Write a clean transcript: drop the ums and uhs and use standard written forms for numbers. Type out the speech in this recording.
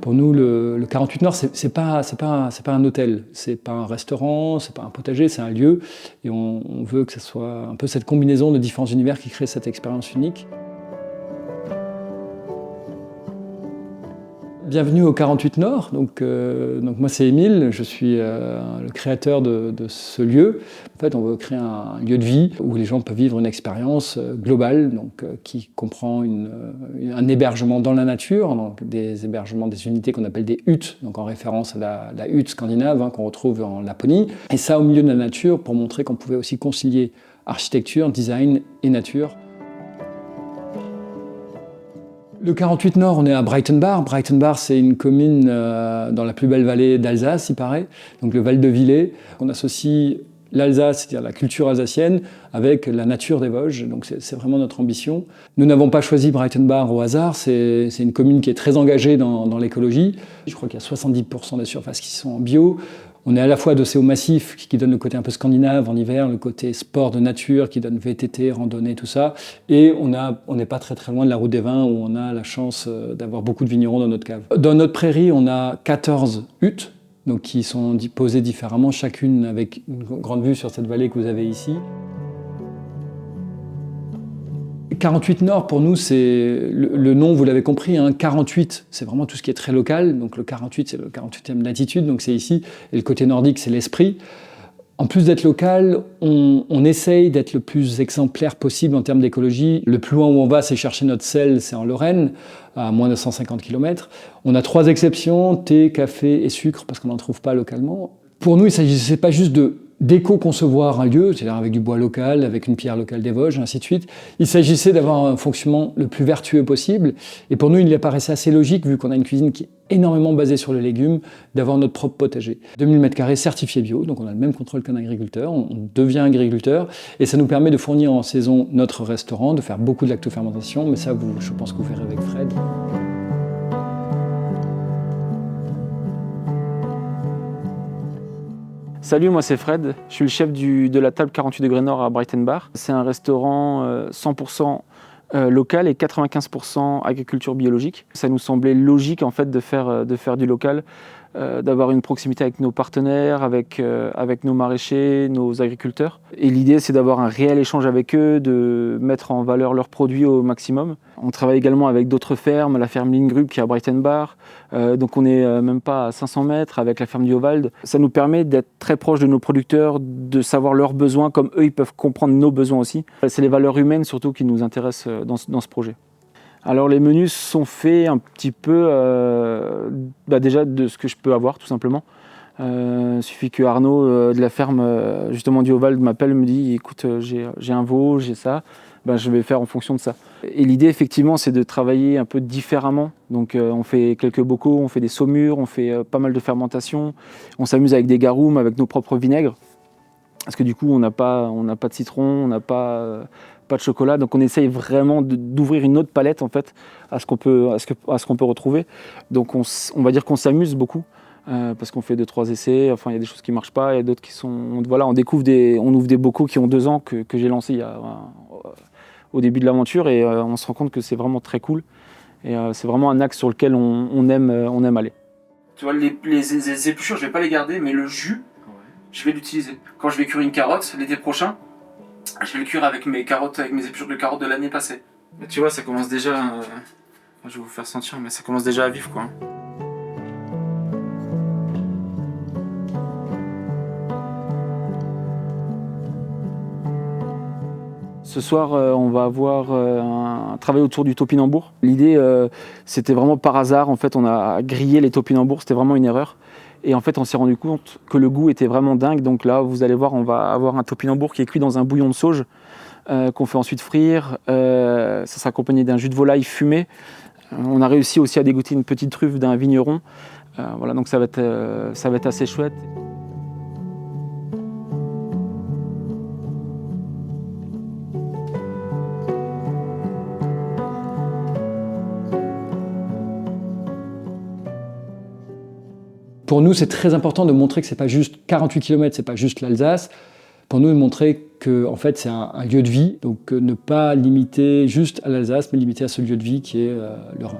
Pour nous, le 48 Nord, c'est pas un hôtel, c'est pas un restaurant, c'est pas un potager, c'est un lieu. Et on veut que ce soit un peu cette combinaison de différents univers qui crée cette expérience unique. Bienvenue au 48 Nord. Donc moi c'est Émile, je suis le créateur de ce lieu. En fait, on veut créer un lieu de vie où les gens peuvent vivre une expérience globale, donc qui comprend un hébergement dans la nature, donc des hébergements, des unités qu'on appelle des huttes, donc en référence à la hutte scandinave qu'on retrouve en Laponie. Et ça au milieu de la nature pour montrer qu'on pouvait aussi concilier architecture, design et nature. Le 48 Nord, on est à Breitenbach. Breitenbach, c'est une commune dans la plus belle vallée d'Alsace, il paraît, donc le Val de Villers. On associe l'Alsace, c'est-à-dire la culture alsacienne, avec la nature des Vosges, donc c'est vraiment notre ambition. Nous n'avons pas choisi Breitenbach au hasard, c'est une commune qui est très engagée dans l'écologie. Je crois qu'il y a 70% des surfaces qui sont en bio. On est à la fois adossé au massif qui donne le côté un peu scandinave en hiver, le côté sport de nature qui donne VTT, randonnée, tout ça. Et on n'est pas très très loin de la route des vins où on a la chance d'avoir beaucoup de vignerons dans notre cave. Dans notre prairie, on a 14 huttes donc qui sont posées différemment, chacune avec une grande vue sur cette vallée que vous avez ici. 48 Nord, pour nous, c'est le nom, vous l'avez compris, 48, c'est vraiment tout ce qui est très local. Donc le 48, c'est le 48e latitude, donc c'est ici. Et le côté nordique, c'est l'esprit. En plus d'être local, on essaye d'être le plus exemplaire possible en termes d'écologie. Le plus loin où on va, c'est chercher notre sel, c'est en Lorraine, à moins de 150 km. On a 3 exceptions, thé, café et sucre, parce qu'on n'en trouve pas localement. Pour nous, il ne s'agissait pas juste d'éco-concevoir un lieu, c'est-à-dire avec du bois local, avec une pierre locale des Vosges, ainsi de suite. Il s'agissait d'avoir un fonctionnement le plus vertueux possible. Et pour nous, il apparaissait assez logique, vu qu'on a une cuisine qui est énormément basée sur les légumes, d'avoir notre propre potager. 2000 m² certifié bio, donc on a le même contrôle qu'un agriculteur, on devient agriculteur, et ça nous permet de fournir en saison notre restaurant, de faire beaucoup de lactofermentation, mais ça, je pense que vous verrez avec Fred. Salut, moi c'est Fred, je suis le chef de la table 48 degrés Nord à Breitenbach. C'est un restaurant 100% local et 95% agriculture biologique. Ça nous semblait logique en fait de faire du local, d'avoir une proximité avec nos partenaires, avec nos maraîchers, nos agriculteurs. Et l'idée c'est d'avoir un réel échange avec eux, de mettre en valeur leurs produits au maximum. On travaille également avec d'autres fermes, la ferme Lindgrub qui est à Breitenbach, donc on n'est même pas à 500 mètres avec la ferme du Hauwald. Ça nous permet d'être très proche de nos producteurs, de savoir leurs besoins comme eux ils peuvent comprendre nos besoins aussi. C'est les valeurs humaines surtout qui nous intéressent dans ce projet. Alors les menus sont faits un petit peu déjà de ce que je peux avoir tout simplement. Il suffit que Arnaud de la ferme justement du Hauwald m'appelle, me dit écoute j'ai un veau, j'ai ça, je vais faire en fonction de ça. Et l'idée effectivement c'est de travailler un peu différemment. Donc on fait quelques bocaux, on fait des saumures, on fait pas mal de fermentation, on s'amuse avec des garum, avec nos propres vinaigres. Parce que du coup on n'a pas de citron, on n'a pas de chocolat, donc on essaye vraiment d'ouvrir une autre palette en fait à ce qu'on peut retrouver. Donc on va dire qu'on s'amuse beaucoup parce qu'on fait 2-3 essais. Enfin il y a des choses qui marchent pas, il y a d'autres qui sont voilà, on ouvre des bocaux qui ont 2 ans que j'ai lancé au début de l'aventure et on se rend compte que c'est vraiment très cool et c'est vraiment un axe sur lequel on aime aller. Tu vois les épluchures je vais pas les garder, mais le jus je vais l'utiliser. Quand je vais cuire une carotte l'été prochain, je vais le cuire avec mes carottes, avec mes épluchures de carottes de l'année passée. Et tu vois, ça commence déjà... je vais vous faire sentir, mais ça commence déjà à vivre, quoi. Ce soir, on va avoir un travail autour du topinambour. L'idée, c'était vraiment par hasard. En fait, on a grillé les topinambours, c'était vraiment une erreur. Et en fait, on s'est rendu compte que le goût était vraiment dingue. Donc là, vous allez voir, on va avoir un topinambour qui est cuit dans un bouillon de sauge qu'on fait ensuite frire. Ça sera accompagné d'un jus de volaille fumé. On a réussi aussi à dégoûter une petite truffe d'un vigneron. Voilà, donc ça va être assez chouette. Pour nous, c'est très important de montrer que ce n'est pas juste 48 km, ce n'est pas juste l'Alsace. Pour nous, de montrer que en fait, c'est un lieu de vie, donc ne pas limiter juste à l'Alsace, mais limiter à ce lieu de vie qui est le Rhin.